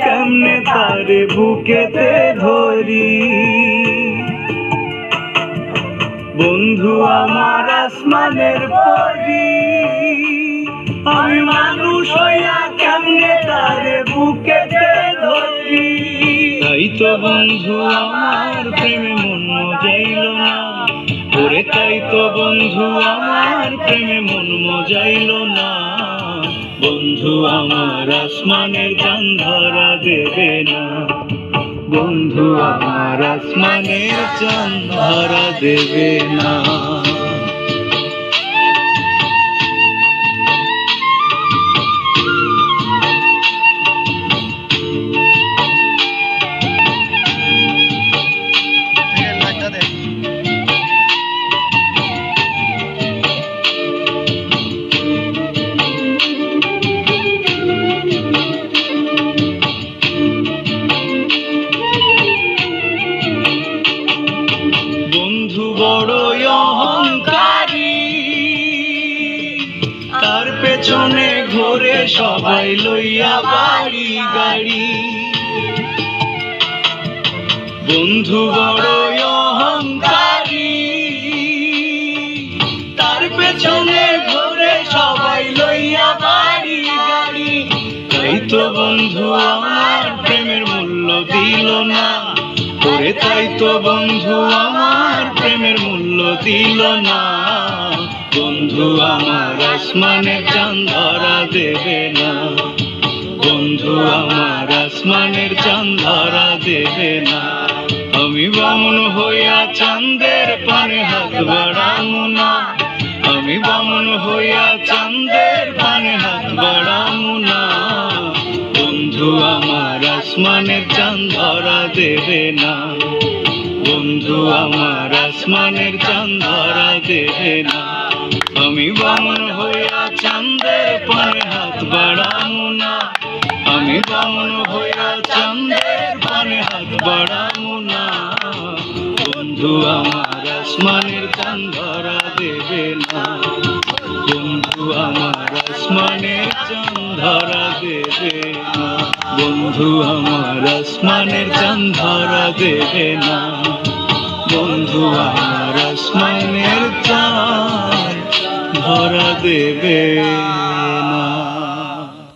কেমনে তারে বুকেতে ধরি। বন্ধু আমার আসমানের পরি, আমি মানুষ হইয়া কেমনে তারে বুকেতে ধরি। তাই তো বন্ধু আমার প্রেমে মন মজাইল না, ওরে তাই তো বন্ধু আমার প্রেমে মন মজাইল না। বন্ধু আমার আসমানের চাঁদ ধরা দেবে না, বন্ধু আমার আসমানের চাঁদ ধরা দেবে না। বন্ধু বড়ই অহংকারী, তার পেছনে ঘোরে সবাই লইয়া বাড়ি গাড়ি। বন্ধু বড়ই অহংকারী, তার পেছনে ঘোরে সবাই লইয়া বাড়ি গাড়ি। তাই তো বন্ধু আমার প্রেমের মূল্য দিল না, ওরে তাই তো বন্ধু আমার প্রেমের মূল্য দিল না। বন্ধু আমার আসমানের চাঁদ ধরা দেবে না, বন্ধু আমার আসমানের চাঁদ ধরা দেবে না। আমি বামন হইয়া চাঁদের পানে হাত বাড়ামু না, আমি বামন হইয়া চাঁদের পানে হাত বাড়ামু না। বন্ধু আমার আসমানের চাঁদ ধরা দেবে না, বন্ধু আমার আসমানের চাঁদ ধরা দেবে না। আমি বামন হইয়া চাঁদের পানে হাত বাড়ামু না, আমি বামন হইয়া চাঁদের পানে হাত বাড়ামু না। বন্ধু আমার আসমানের চাঁদ ধরা দেবে না, বন্ধু আমার আসমানের চাঁদ ধরা দেবে না, বন্ধু আমার আসমানের চাঁদ ধরা দেবে না, বন্ধু আমার আসমানের চাঁদ ধরা দেবে।